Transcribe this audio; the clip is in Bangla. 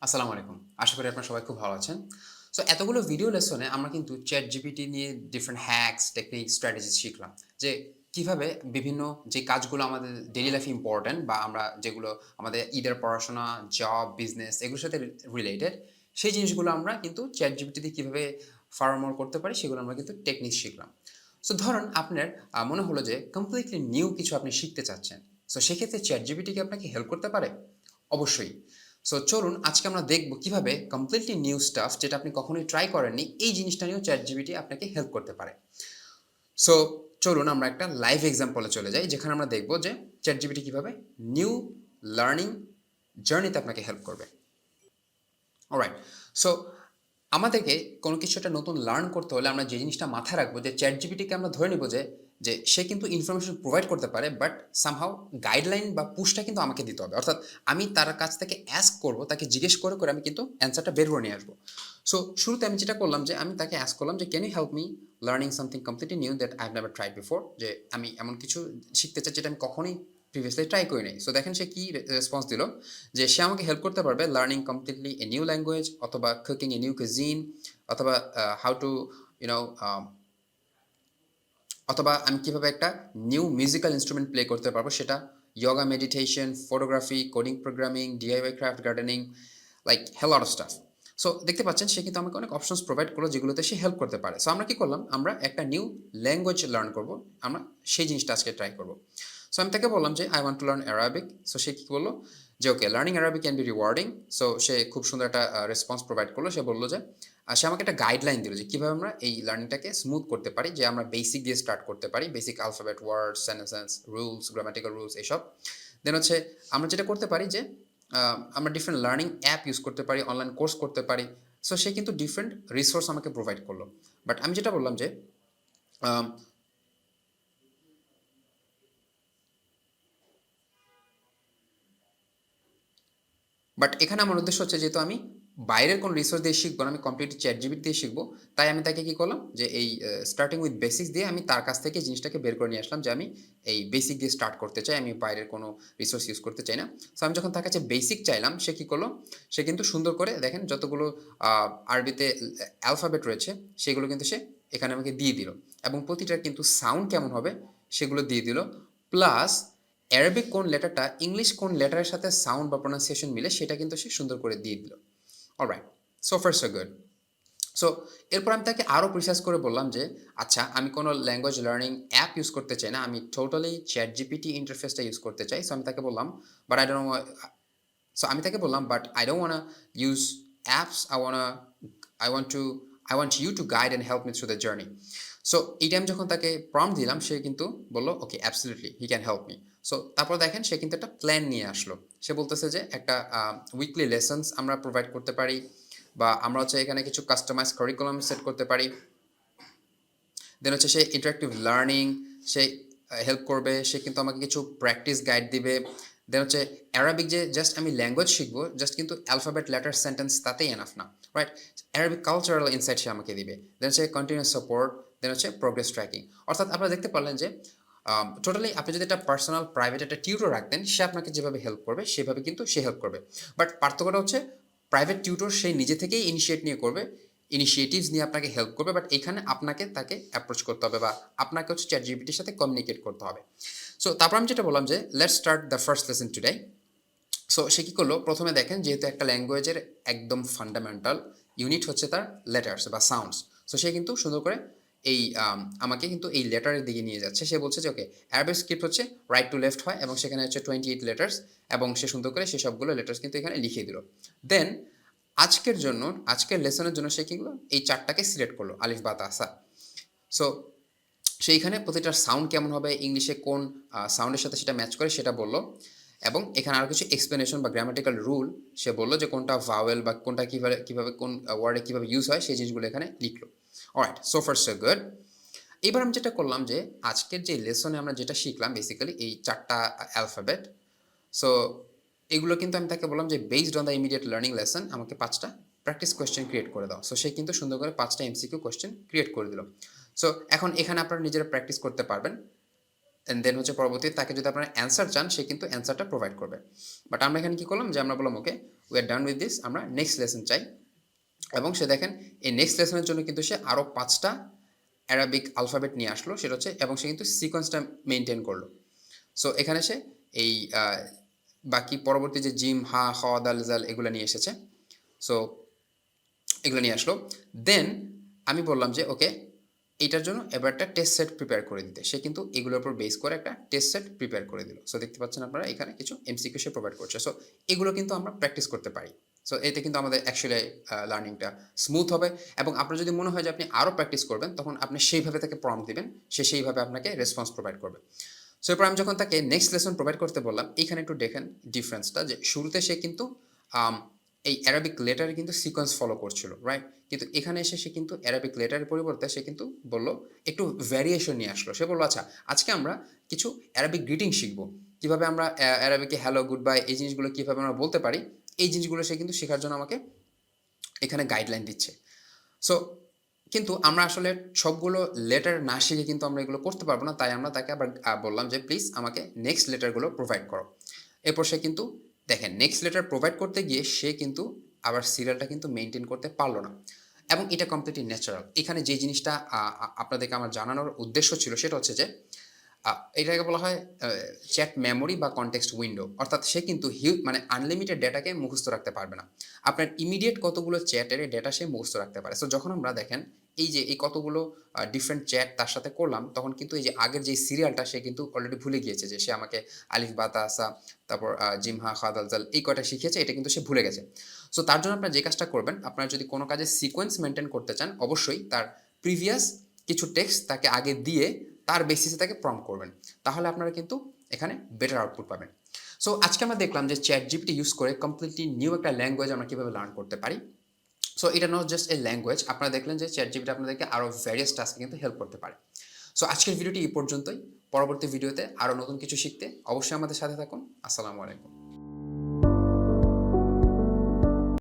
আসসালামু আলাইকুম। আশা করি আপনারা সবাই খুব ভালো আছেন। সো এতগুলো ভিডিও লেসনে আমরা কিন্তু ChatGPT নিয়ে ডিফারেন্ট হ্যাকস, টেকনিক, স্ট্র্যাটেজিস শিখলাম। যে কিভাবে বিভিন্ন যে কাজগুলো আমাদের ডেইলি লাইফে ইম্পোর্টেন্ট বা আমরা যেগুলো আমাদের ইদার পড়াশোনা, জব, বিজনেস এগুলোর সাথে রিলেটেড সেই জিনিসগুলো আমরা কিন্তু ChatGPT দিয়ে কিভাবে ফার মোর করতে পারি সেগুলো আমরা কিন্তু টেকনিক শিখলাম। সো ধরুন আপনার মনে হলো যে কমপ্লিটলি নিউ কিছু আপনি শিখতে চাচ্ছেন। সো সেক্ষেত্রে ChatGPT কি আপনাকে হেল্প করতে পারে? অবশ্যই। সো চলুন আজকে আমরা দেখব কিভাবে কমপ্লিটলি নিউ স্টাফ যেটা আপনি কখনোই ট্রাই করেননি এই জিনিসটা নিয়েও ChatGPT আপনাকে হেল্প করতে পারে। সো চলুন আমরা একটা লাইভ এক্সাম্পলে চলে যাই যেখানে আমরা দেখব যে ChatGPT কিভাবে নিউ লার্নিং জার্নিতে আপনাকে হেল্প করবে। অলরাইট। সো আমাদেরকে কোনো কিছু একটা নতুন লার্ন করতে হলে আমরা যে জিনিসটা মাথায় রাখবো যে ChatGPT-কে আমরা ধরে নিব যে সে কিন্তু ইনফরমেশন প্রোভাইড করতে পারে বাট সামহাউ গাইডলাইন বা পুশটা কিন্তু আমাকে দিতে হবে। অর্থাৎ আমি তার কাছ থেকে অ্যাস্ক করব, তাকে জিজ্ঞেস করে আমি কিন্তু অ্যান্সারটা বের করে নিয়ে আসবো। সো শুরুতে আমি যেটা করলাম যে আমি তাকে অ্যাস্ক করলাম যে can you help me learning something completely new that I have never tried before, যে আমি এমন কিছু শিখতে চাই যেটা আমি কখনোই প্রিভিয়াসলি ট্রাই করি নাই। সো দেখেন সে কি রেসপন্স দিল, যে সে আমাকে হেল্প করতে পারবে learning completely a new language, অথবা কুকিং এ নিউ cuisine, অথবা হাউ টু ইউ নো অথবা আমি কিভাবে একটা নিউ মিউজিক্যাল ইনস্ট্রুমেন্ট প্লে করতে পারবো সেটা, yoga, meditation, photography, coding, programming, DIY craft, gardening, like hell lot of stuff. So দেখতে পাচ্ছেন সে কিন্তু আমাকে অনেক অপশনস প্রোভাইড করলো যেগুলোতে সে হেল্প করতে পারে। সো আমরা কি করলাম, আমরা একটা নিউ ল্যাঙ্গুয়েজ লার্ন করব, আমরা সেই জিনিসটা আজকে ট্রাই করব। সো আমি তাকে বললাম যে I want to learn Arabic. So সে কি বললো যে okay, learning Arabic can be rewarding. So সে খুব সুন্দর একটা রেসপন্স প্রোভাইড করলো। সে বললো যে সে আমাকে একটা গাইডলাইন দিল যে কীভাবে আমরা এই লার্নিংটাকে স্মুথ করতে পারি, যে আমরা বেসিক দিয়ে স্টার্ট করতে পারি, বেসিক আলফাবেট, ওয়ার্ডস, সেন্টেন্স, রুলস, গ্রামাটিক্যাল রুলস এইসব। দেন হচ্ছে আমরা যেটা করতে পারি যে আমরা ডিফারেন্ট লার্নিং অ্যাপ ইউজ করতে পারি, অনলাইন কোর্স করতে পারি। সো সে কিন্তু ডিফারেন্ট রিসোর্স আমাকে প্রোভাইড করলো। বাট আমি যেটা বললাম যে বাট এখানে আমার উদ্দেশ্য হচ্ছে যেহেতু আমি বাইরের কোনো রিসোর্স দিয়ে শিখবো না, আমি কমপ্লিট ChatGPT দিয়ে শিখবো, তাই আমি তাকে কি করলাম যে এই স্টার্টিং উইথ বেসিক্স দিয়ে আমি তার কাছ থেকে জিনিসটাকে বের করে নিয়ে আসলাম যে আমি এই বেসিক দিয়ে স্টার্ট করতে চাই, আমি বাইরের কোনো রিসোর্স ইউজ করতে চাই না। সো আমি যখন তার কাছে বেসিক চাইলাম সে কী করলো, সে কিন্তু সুন্দর করে দেখেন যতগুলো আরবিতে অ্যালফাবেট রয়েছে সেগুলো কিন্তু সে এখানে আমাকে দিয়ে দিল, এবং প্রতিটার কিন্তু সাউন্ড কেমন হবে সেগুলো দিয়ে দিল, প্লাস অ্যারাবিক কোন লেটারটা ইংলিশ কোন লেটারের সাথে সাউন্ড বা প্রোনাউন্সিয়েশন মিলে সেটা কিন্তু সে সুন্দর করে দিয়ে দিল। Alright, so far so good. So এরপর আমি তাকে আরও প্রিসাইজ করে বললাম যে আচ্ছা, আমি কোনো ল্যাঙ্গুয়েজ লার্নিং অ্যাপ ইউজ করতে চাই না, আমি টোটালি ChatGPT ইন্টারফেসটা ইউজ করতে চাই। সো আমি তাকে বললাম বাট আই ডোন্ট সো আমি তাকে বললাম but I don't wanna use apps, I want you to guide and help me through the journey. So এই টাইম যখন তাকে প্রম্পট দিলাম সে কিন্তু বললো okay absolutely he can help me. So তারপর দেখেন সে কিন্তু একটা প্ল্যান নিয়ে আসলো। সে বলতেছে যে একটা উইকলি লেসন্স আমরা প্রোভাইড করতে পারি, বা আমরা হচ্ছে এখানে কিছু কাস্টমাইজ কারিকুলাম সেট করতে পারি। দেন হচ্ছে সে ইন্টারেক্টিভ লার্নিং, সে হেল্প করবে, সে কিন্তু আমাকে কিছু প্র্যাকটিস গাইড দিবে। দেন হচ্ছে অ্যারাবিক যে জাস্ট আমি ল্যাঙ্গুয়েজ শিখবো, জাস্ট কিন্তু অ্যালফাবেট, লেটার, সেন্টেন্স তাতেই এনাফ না, রাইট? অ্যারাবিক কালচারাল ইনসাইট সে আমাকে দিবে। দেন হচ্ছে কন্টিনিউয়াস সাপোর্ট, দেন হচ্ছে প্রোগ্রেস ট্র্যাকিং। অর্থাৎ আপনারা দেখতে পারলেন যে টোটালি আপনি যদি একটা পার্সোনাল প্রাইভেট একটা টিউটর রাখতেন, সে আপনাকে যেভাবে হেল্প করবে সেভাবে কিন্তু সে হেল্প করবে। বাট পার্থক্যটা হচ্ছে প্রাইভেট টিউটর সে নিজে থেকেই ইনিশিয়েট নিয়ে করবে, ইনিশিয়েটিভস নিয়ে আপনাকে হেল্প করবে, বাট এখানে আপনাকে তাকে অ্যাপ্রোচ করতে হবে বা আপনাকে হচ্ছে ChatGPT-র সাথে কমিউনিকেট করতে হবে। সো তারপর আমি যেটা বললাম যে let's start the first lesson today. So সে কী করলো, প্রথমে দেখেন যেহেতু একটা ল্যাঙ্গুয়েজের একদম ফান্ডামেন্টাল ইউনিট হচ্ছে তার লেটার্স বা সাউন্ডস। সো সে কিন্তু সুন্দর করে এই আমাকে কিন্তু এই লেটারের দিকে নিয়ে যাচ্ছে। সে বলছে যে ওকে, অ্যারাবিক স্ক্রিপ্ট হচ্ছে রাইট টু লেফট হয় এবং সেখানে হচ্ছে 28 লেটার্স, এবং সে সুন্দর করে সে সবগুলো লেটার্স কিন্তু এখানে লিখিয়ে দিল। দেন আজকের লেসনের জন্য সে কীগুলো এই চারটাকে সিলেক্ট করলো, আলিফ, বা, তা, সা। সো সেইখানে প্রতিটার সাউন্ড কেমন হবে, ইংলিশে কোন সাউন্ডের সাথে সেটা ম্যাচ করে সেটা বললো, এবং এখানে আরও কিছু এক্সপ্লেনেশন বা গ্রামাটিক্যাল রুল সে বললো যে কোনটা ভাওয়েল বা কোনটা কীভাবে কীভাবে কোন ওয়ার্ডে কীভাবে ইউজ হয় সেই জিনিসগুলো এখানে লিখলো। Alright, so far so good. এবার আমি যেটা করলাম যে আজকের যে লেসনে আমরা যেটা শিখলাম বেসিক্যালি এই চারটা অ্যালফাবেট। সো এগুলো কিন্তু আমি তাকে বললাম যে based on the immediate learning lesson আমাকে 5টা প্র্যাকটিস কোয়েশ্চেন ক্রিয়েট করে দাও। সো সে কিন্তু সুন্দর করে 5টা MCQ কোয়েশ্চেন ক্রিয়েট করে দিল। সো এখন এখানে আপনারা নিজেরা প্র্যাকটিস করতে পারবেন, অ্যান্ড দেন হচ্ছে পরবর্তীতে তাকে যদি আপনারা অ্যান্সার চান সে কিন্তু অ্যান্সারটা প্রোভাইড করবে। বাট আমরা এখানে কী করলাম যে আমরা বললাম okay, we are done with this, আমরা নেক্সট লেসন চাই। এবং সে দেখেন এই নেক্সট লেসনের জন্য কিন্তু সে আরও 5টা অ্যারাবিক আলফাবেট নিয়ে আসলো, সেটা হচ্ছে, এবং সে কিন্তু সিকোয়েন্সটা মেনটেন করলো। সো এখানে সে এই বাকি পরবর্তী যে জিম, হা, খ, দাল, জাল এগুলো নিয়ে এসেছে। সো এগুলো নিয়ে আসলো। দেন আমি বললাম যে ওকে, এইটার জন্য এবার একটা টেস্ট সেট প্রিপেয়ার করে দিতে। সে কিন্তু এগুলোর উপর বেস করে একটা টেস্ট সেট প্রিপেয়ার করে দিল। সো দেখতে পাচ্ছেন আপনারা এখানে কিছু এমসিকিউ সে প্রোভাইড করছে। সো এগুলো কিন্তু আমরা প্র্যাকটিস করতে পারি। সো এতে কিন্তু আমাদের অ্যাকচুয়ালি লার্নিংটা স্মুথ হবে। এবং আপনার যদি মনে হয় যে আপনি আরও প্র্যাকটিস করবেন, তখন আপনি সেইভাবে তাকে প্রম্পট দিবেন, সে সেইভাবে আপনাকে রেসপন্স প্রোভাইড করবে। সো এরপর আমি যখন তাকে নেক্সট লেসন প্রোভাইড করতে বললাম, এইখানে একটু দেখেন ডিফারেন্সটা, যে শুরুতে সে কিন্তু এই অ্যারাবিক লেটারে কিন্তু সিকোয়েন্স ফলো করছিল, রাইট? কিন্তু এখানে এসে সে কিন্তু অ্যারাবিক লেটারের পরিবর্তে সে কিন্তু বলল একটু ভ্যারিয়েশন নিয়ে আসলো। সে বললো আচ্ছা, আজকে আমরা কিছু অ্যারাবিক গ্রিটিং শিখবো, কীভাবে আমরা অ্যারাবিকে হ্যালো, গুড বাই এই জিনিসগুলো কীভাবে আমরা বলতে পারি, এই জিনিসগুলো সে কিন্তু শেখার জন্য আমাকে এখানে গাইডলাইন দিচ্ছে। সো কিন্তু আমরা আসলে সবগুলো লেটার না শিখে কিন্তু আমরা এগুলো করতে পারবো না, তাই আমরা তাকে আবার বললাম যে প্লিজ আমাকে নেক্সট লেটারগুলো প্রোভাইড করো। এরপর সে কিন্তু দেখেন নেক্সট লেটার প্রোভাইড করতে গিয়ে সে কিন্তু আবার সিরিয়ালটা কিন্তু মেনটেন করতে পারলো না, এবং এটা কমপ্লিটলি ন্যাচারাল। এখানে যে জিনিসটা আপনাদেরকে আমার জানানোর উদ্দেশ্য ছিল সেটা হচ্ছে যে এটাকে বলা হয় চ্যাট মেমোরি বা কনটেক্সট উইন্ডো। অর্থাৎ সে কিন্তু মানে আনলিমিটেড ডেটাকে মুখস্থ রাখতে পারবে না। আপনার ইমিডিয়েট কতগুলো চ্যাটের ডেটা সে মুখস্থ রাখতে পারে। সো যখন আমরা দেখেন এই যে এই কতগুলো ডিফারেন্ট চ্যাট তার সাথে করলাম, তখন কিন্তু এই যে আগের যে সিরিয়ালটা সে কিন্তু অলরেডি ভুলে গিয়েছে, যে সে আমাকে আলিফ বা তা সা, তারপর জিম, হা, খা, দাল, জাল এই কয়টা শিখিয়েছে, এটা কিন্তু সে ভুলে গেছে। সো তার জন্য আপনার যে কাজটা করবেন, আপনারা যদি কোনো কাজে সিকোয়েন্স মেনটেন করতে চান, অবশ্যই তার প্রিভিয়াস কিছু টেক্সট তাকে আগে দিয়ে তার বেসিসে তাকে প্রম্পট করবেন, তাহলে আপনারা কিন্তু এখানে বেটার আউটপুট পাবেন। সো আজকে আমরা দেখলাম যে চ্যাট জিপিটি ইউজ করে কমপ্লিটলি নিউ একটা ল্যাঙ্গুয়েজ আমরা কীভাবে লার্ন করতে পারি। সো এটা নট জাস্ট এ ল্যাঙ্গুয়েজ, আপনারা দেখলেন যে চ্যাট জিপিটি আপনাদেরকে আরও ভ্যারিয়াস টাস্কে কিন্তু হেল্প করতে পারে। সো আজকের ভিডিওটি এই পর্যন্তই। পরবর্তী ভিডিওতে আরও নতুন কিছু শিখতে অবশ্যই আমাদের সাথে থাকুন। আসসালামু আলাইকুম।